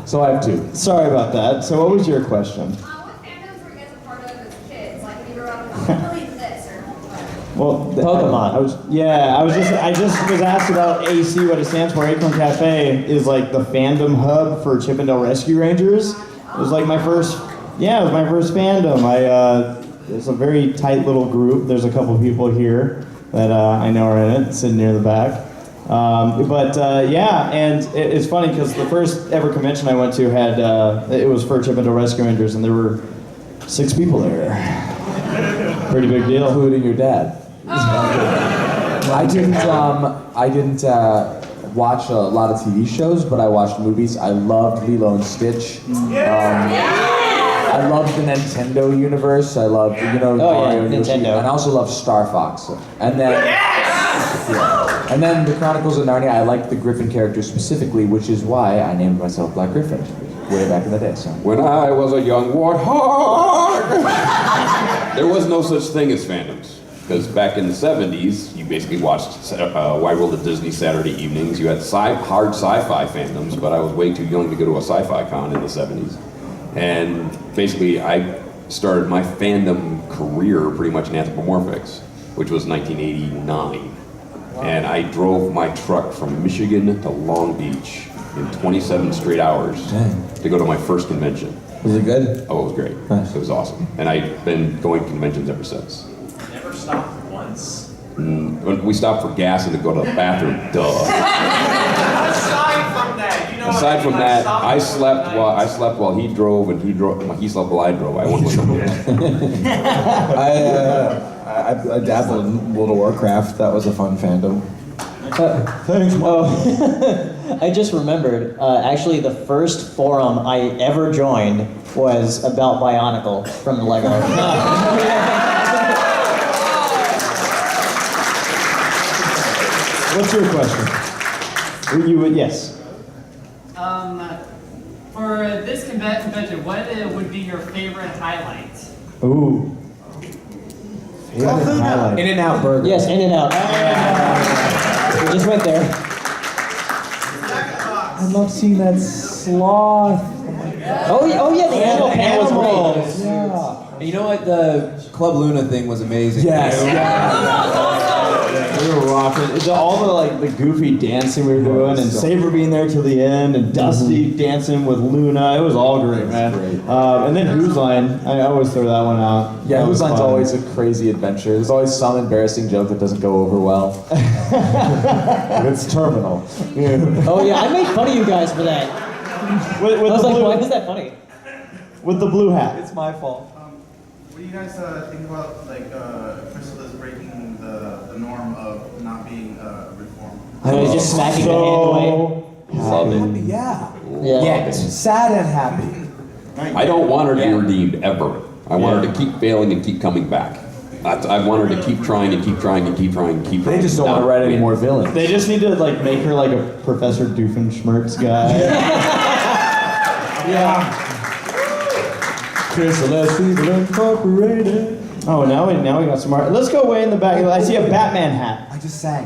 So I have two. Sorry about that. So what was your question? What fandoms were you guys a part of as kids? Like when you were up, I believe this or Well, Pokemon. I just was asked about AC, what it stands for. Acorn Cafe is the fandom hub for Chippendale Rescue Rangers. It was my first fandom. It's a very tight little group. There's a couple people here that I know are in it, sitting near the back. And it's funny because the first ever convention I went to had, it was for Chippendale Rescue Rangers, and there were 6 people there. Pretty big deal. Including your dad. I didn't watch a lot of TV shows, but I watched movies. I loved Lilo and Stitch. I loved the Nintendo universe. I loved, Mario and Yoshi. Nintendo. And I also loved Star Fox. And then, and then the Chronicles of Narnia. I liked the Griffin character specifically, which is why I named myself Black Griffin way back in the day. So When I was a young warthog, there was no such thing as fandoms. Because back in the 70s, you basically watched Wide World of Disney Saturday evenings. You had hard sci-fi fandoms, but I was way too young to go to a sci-fi con in the 70s. And basically, I started my fandom career pretty much in anthropomorphics, which was 1989. Wow. And I drove my truck from Michigan to Long Beach in 27 straight hours to go to my first convention. Was it good? Oh, it was great. Nice. It was awesome. And I've been going to conventions ever since. Never stopped once. We stopped for gas and to go to the bathroom, duh. Aside from that, Aside from that, I slept while he drove, and he slept while I drove. I went with him. I dabbled in World of Warcraft. That was a fun fandom. Thanks, Mom. I just remembered, actually the first forum I ever joined was about Bionicle from Lego. What's your question? Yes. For this convention, what would be your favorite highlight? Ooh. In-N-Out Burger. Yes, In-N-Out. We just went there. I love seeing that sloth. Oh yeah, the animal panel was great. Yeah. And you know what? The Club Luna thing was amazing. Yes. We were rocking. All the goofy dancing we were doing, and Saber being there till the end, and Dusty dancing with Luna. It was all great, man. And then Who's Line. I always throw that one out. Yeah, That was Who's Line's fun. always a crazy adventure. There's always some embarrassing joke that doesn't go over well. It's terminal. Oh yeah, I made fun of you guys for that. With I was the like, blue, why is that funny? with the blue hat. It's my fault. What do you guys think about Crystal breaking the norm of not being reformed? So he's just smacking the hand away. Love it. Yeah. Yeah. Yet sad and happy. I don't want her to be redeemed ever. I want her to keep failing and keep coming back. I want her to keep trying and keep trying and keep trying and keep trying. They just don't want to write any more villains. They just need to make her like a Professor Doofenshmirtz guy. Yeah. Chrysalis Incorporated. Oh, now we got some more. Let's go way in the back. I see a Batman hat. I just sang.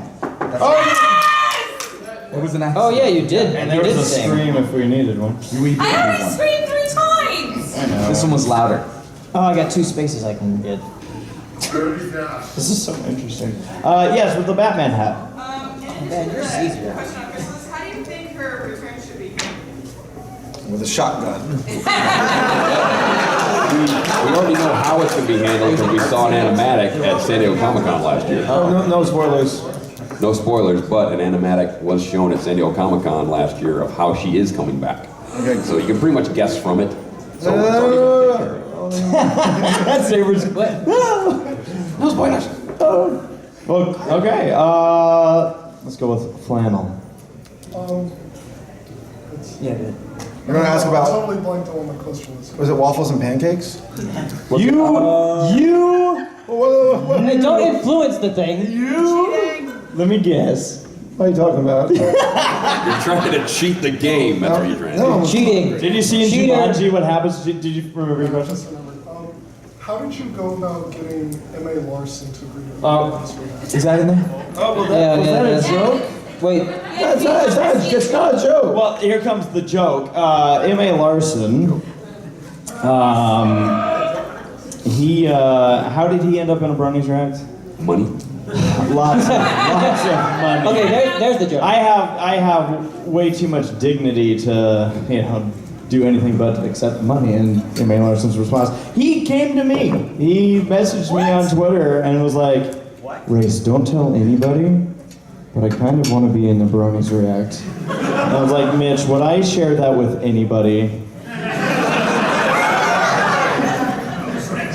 It was an accident. Oh yeah, you did. And you there did was a sing. scream if we needed one. I already screamed 3 times! I know. This one was louder. Oh, I got 2 spaces I can get. This is so interesting. Yes, with the Batman hat. Man, yours is easier. Question on Chrysalis, how do you think her return should be? With a shotgun. We already know how it's going to be handled because we saw an animatic at San Diego Comic-Con last year. Oh, no spoilers. No spoilers, but an animatic was shown at San Diego Comic-Con last year of how she is coming back. Okay. So you can pretty much guess from it. So That's Saber's. no spoilers. Well, okay. Let's go with flannel. Yeah, dude. You're gonna ask I about, totally blanked on what my question was. was it waffles and pancakes? You. Hey, don't influence the thing. Let me guess. What are you talking about? You're trying to cheat the game. That's what you're trying to do. No. Cheating. Did you see in Cheater. Jumanji what happens? Did you remember your question? Just remembered. How did you go about getting M.A. Larson to agree to Is that in there? Oh, well, was that a joke? Wait. It's not a joke. Well, here comes the joke. M.A. Larson, he, how did he end up in a Bronies React? Money. Lots of money. Okay, there's the joke. I have way too much dignity to, do anything but accept money. And M.A. Larson's response, he came to me. He messaged me on Twitter and was like, Race, don't tell anybody, but I kind of want to be in the Bronies React. And I was like, Mitch, would I share that with anybody?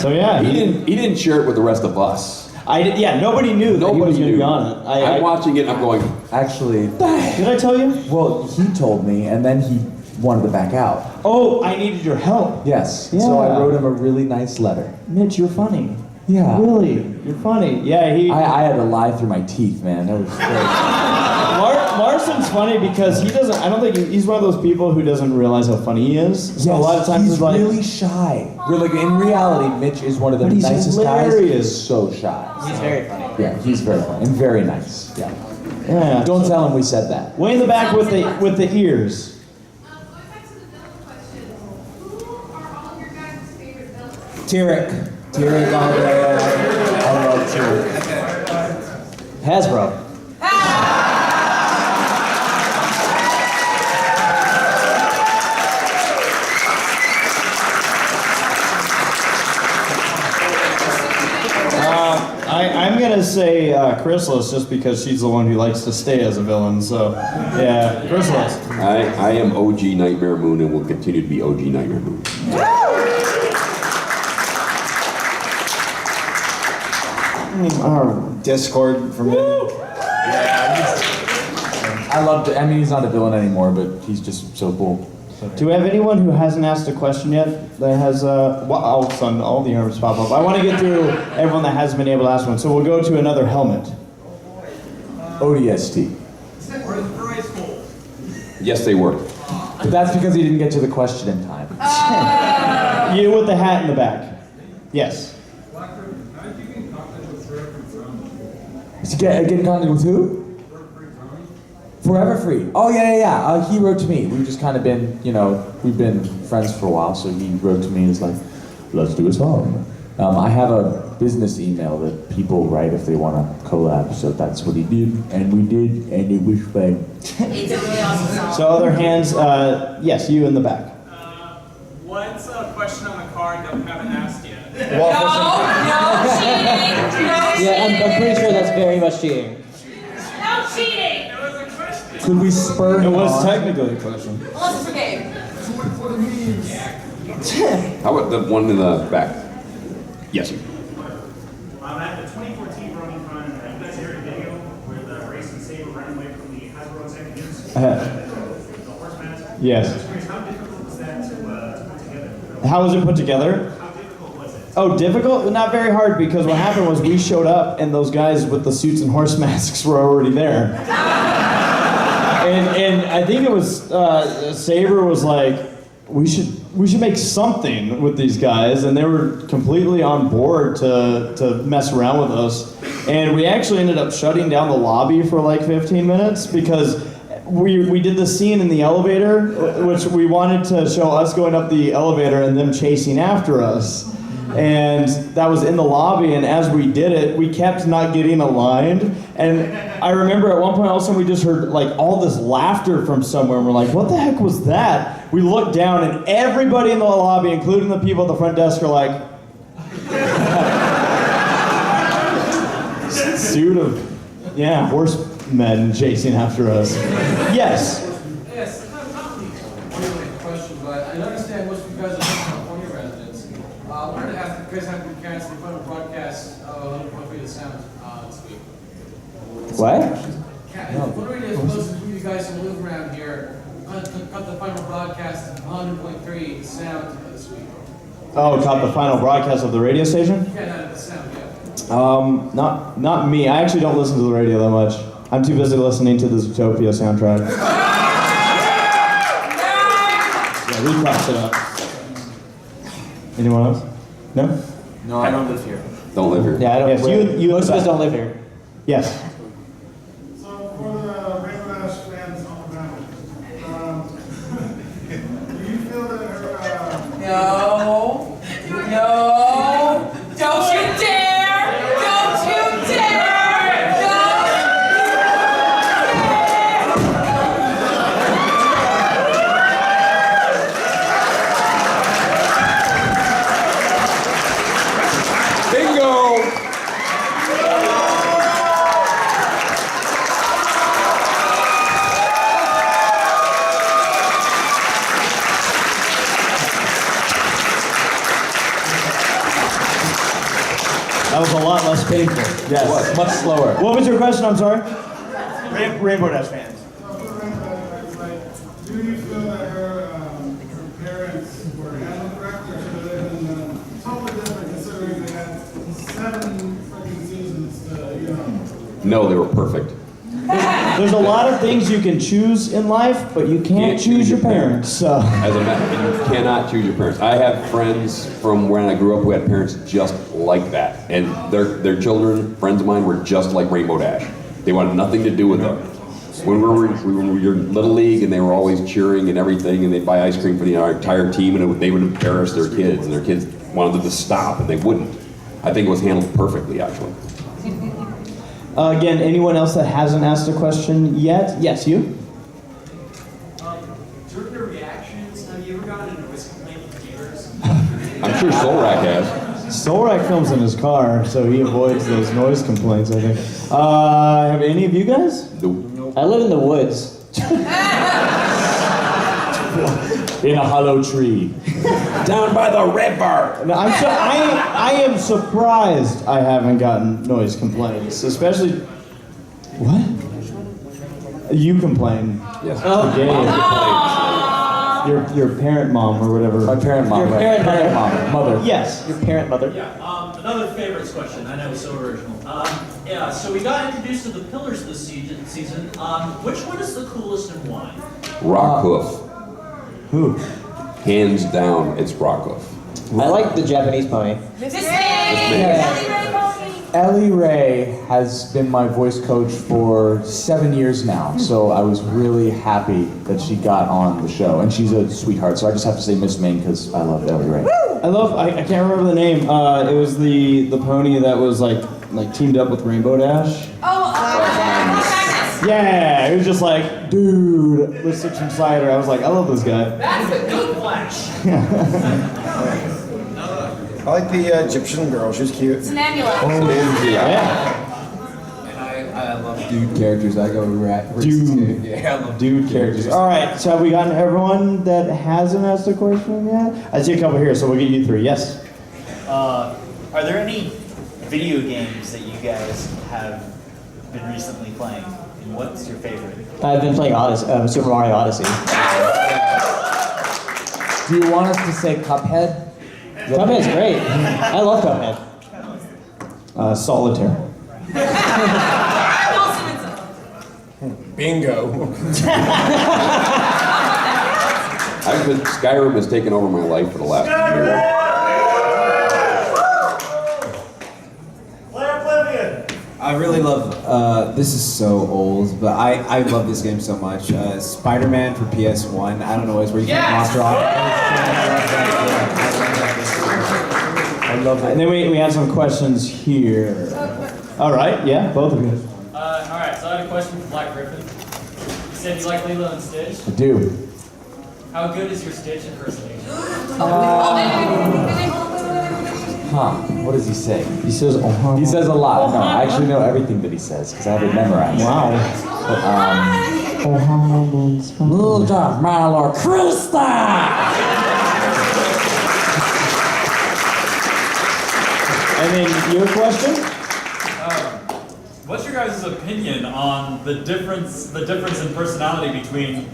So yeah, He didn't share it with the rest of us. Yeah, nobody knew that he was going to be on it. I'm watching it and I'm going, Actually, Did I tell you? well, he told me, and then he wanted to back out. Oh, I needed your help. Yes. Yeah. So I wrote him a really nice letter. Mitch, you're funny. Yeah. Really, you're funny. Yeah, he. I had to lie through my teeth, man. That was great. Larson's funny because he doesn't. I don't think he's one of those people who doesn't realize how funny he is. So a lot of times he's it's like really shy. We're like, in reality, Mitch is one of the But he's nicest hilarious. guys. He's so shy. He's very funny. Yeah, he's very funny and very nice. Yeah. Yeah. Don't tell him we said that. Way in the back with the ears. Going back to the villain question, who are all of your guys' favorite villains? Tyrek. Tyrek all day. I love Tyrek. Hasbro. I'm gonna say Chrysalis just because she's the one who likes to stay as a villain. So yeah, Chrysalis. I am OG Nightmare Moon and will continue to be OG Nightmare Moon. Discord for me. I loved it. I mean, he's not a villain anymore, but he's just so cool. Do we have anyone who hasn't asked a question yet that has, all of a sudden all the arms pop up. I want to get through everyone that hasn't been able to ask one, so we'll go to another helmet. ODST. Yes, they were. But that's because he didn't get to the question in time. You with the hat in the back. Yes. To get in contact with who? Forever Free. Oh yeah. He wrote to me. We've just kind of been, we've been friends for a while. So he wrote to me and was like, "Let's do a song." I have a business email that people write if they want to collab. So that's what he did, and we did, and it was fun. It's a really awesome song. So other hands, yes, you in the back. What's a question on the card that we haven't asked yet? No cheating! No Yeah, I'm pretty sure that's very much cheating. No cheating! It was a question. Could we spur It him was on? technically a question. Unless it's for Gabe. How about the one in the back? Yes. At the 2014 BronyCon, you guys aired a video with Race and Saber running away from the Hasbro executives. The horse mask. Yes. I was curious, how difficult was that to put together? How was it put together? How difficult was it? Oh, difficult? Not very hard, because what happened was we showed up and those guys with the suits and horse masks were already there. And I think it was Saber was like, we should make something with these guys, and they were completely on board to mess around with us. And we actually ended up shutting down the lobby for like 15 minutes because we did the scene in the elevator, which we wanted to show us going up the elevator and them chasing after us. And that was in the lobby, and as we did it, we kept not getting aligned. And I remember at one point all of a sudden we just heard like all this laughter from somewhere, and we're like, what the heck was that? We looked down, and everybody in the lobby, including the people at the front desk, are like, suit of, horsemen chasing after us. Yes. Yes, it's not probably a question, but I understand most of you guys are California residents. I wanted to ask if you guys have any chance to put a broadcast on the sound this week. What? Wondering if those of you guys who live around here cut the final broadcast 100.3 sound this week. Oh, caught the final broadcast of the radio station? Yeah, not the sound, yeah. Not me. I actually don't listen to the radio that much. I'm too busy listening to the Zootopia soundtrack. Yeah, we crossed it up. Anyone else? No? No, I don't live here. Don't live here. Yeah, I don't. Yes, Most of us don't live here. Yes. So for the Rainbow Dash fans all around, do you feel that her, No. Don't you dare! Don't you dare! No! Bingo! That was a lot less painful. Yes. Much slower. What was your question? I'm sorry? Rainbow Dash fans. do you feel that her parents were handled correctly, or should have lived in totally different, considering they had 7 freaking seasons to, No, they were perfect. There's a lot of things you can choose in life, but you can't choose your parents. So. As a matter, you cannot choose your parents. I have friends from when I grew up who had parents just like that, and their children, friends of mine, were just like Rainbow Dash. They wanted nothing to do with them. When we were in Little League, and they were always cheering and everything, and they'd buy ice cream for the entire team, and they would embarrass their kids, and their kids wanted them to stop, and they wouldn't. I think it was handled perfectly, actually. Again, anyone else that hasn't asked a question yet? Yes, you? During your reactions, have you ever gotten a noise complaint from neighbors? I'm sure Solrak has. Solrak comes in his car, so he avoids those noise complaints, I think. Have any of you guys? Nope. I live in the woods. In a hollow tree. Down by the river. No, I am surprised I haven't gotten noise complaints, especially. What? You complain. Yes. Your parent mom or whatever. My parent mom. Your right? parent mother. Yes. Your parent mother. Yeah, another favorites question. I know it's so original. Yeah, so we got introduced to the pillars this season. Which one is the coolest and why? Rockhoof. Who? Hands down, it's Rockhoof. I like the Japanese pony. This man! Yeah. Belly Ray Pony! Ellie Ray has been my voice coach for 7 years now, so I was really happy that she got on the show, and she's a sweetheart. So I just have to say Miss Ming because I love Ellie Ray. I can't remember the name. It was the pony that was like teamed up with Rainbow Dash. Yeah, it was just like, dude, with such insider. I was like, I love this guy. That's a good flash. I like the Egyptian girl. She was cute. It's an amulet. And I love dude characters. I go Dude. Yeah, I love Dude characters. All right, so have we gotten everyone that hasn't asked a question yet? I see a couple here, so we'll get you three. Yes. Are there any video games that you guys have been recently playing? And what's your favorite? I've been playing Super Mario Odyssey. Do you want us to say Cuphead? Cuphead's great. I love Cuphead. Solitaire. Bingo. Skyrim has taken over my life for the last year. I really love, this is so old, but I love this game so much. Spider-Man for PS1, I don't know, is where you can monster off. I love it. And then we have some questions here. All right, yeah, both of you. Alright, so I had a question for Black Griffin. You said you like Lilo and Stitch. I do. How good is your Stitch impersonation? What does he say? He says, oh, he says a lot. No, I actually know everything that he says because I have it memorized. Wow. Little John, my Lord, Krista! And then your question? What's your guys' opinion on the difference in personality between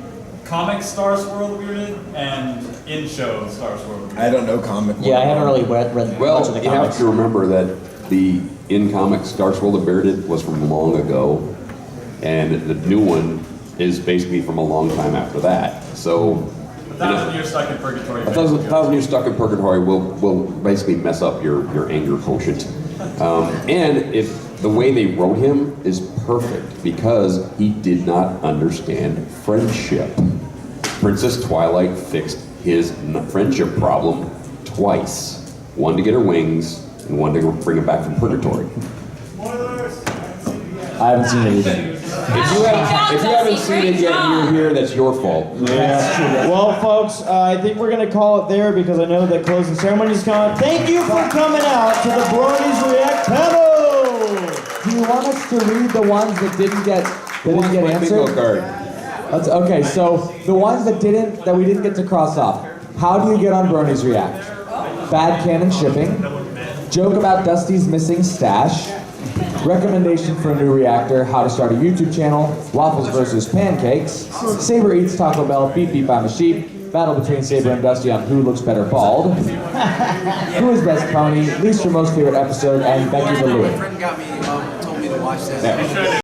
comic Star Swirl Weirded and in-show Star Swirl Weirded? I don't know comic. Yeah, I haven't really read much of the Well, comics. you have to remember that the in-comic Star Swirl Bearded was from long ago, and the new one is basically from a long time after that. So, 1,000 Years Stuck in Purgatory. 1,000 Years Stuck in Purgatory will basically mess up your anger quotient. And if the way they wrote him is perfect because he did not understand friendship. Princess Twilight fixed his friendship problem twice. One to get her wings, and one to bring him back from Purgatory. I haven't seen it either. If you haven't seen it yet and you're here, that's your fault. Yeah. Well, folks, I think we're going to call it there because I know that closing ceremony is coming. Thank you for coming out to the Bronies React panel. Do you want us to read the ones that didn't get answered? Okay, so the ones that we didn't get to cross off. How do you get on Bronies React? Bad canon shipping. Joke about Dusty's missing stash. Recommendation for a new reactor, how to start a YouTube channel, waffles versus pancakes, Saber eats Taco Bell, beat beat I'm a sheep, battle between Saber and Dusty on who looks better bald, who is best pony, least or most favorite episode, and Becky the Louie. My friend told me to watch that.